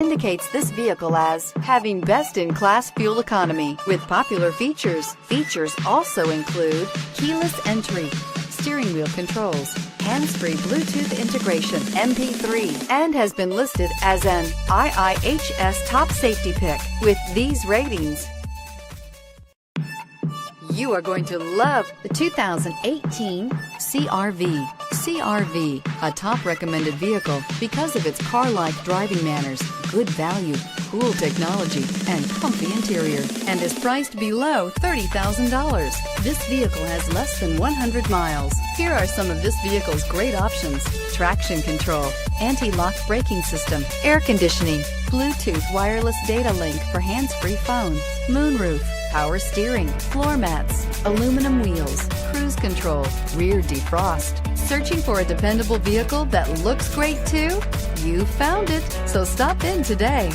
indicates this vehicle as having best-in-class fuel economy with popular features. Features also include keyless entry, steering wheel controls, hands-free Bluetooth integration, MP3, and has been listed as an IIHS top safety pick. With these ratings, you are going to love the 2018 CR-V. CR-V, a top recommended vehicle because of its car-like driving manners, good value, cool technology, and comfy interior, and is priced below $30,000. This vehicle has less than 100 miles. Here are some of this vehicle's great options: traction control, anti-lock braking system, air conditioning, Bluetooth wireless data link for hands-free phone, moonroof, power steering, floor mats, aluminum wheels, cruise control, rear defrost. Searching for a dependable vehicle that looks great too? You found it, so stop in today.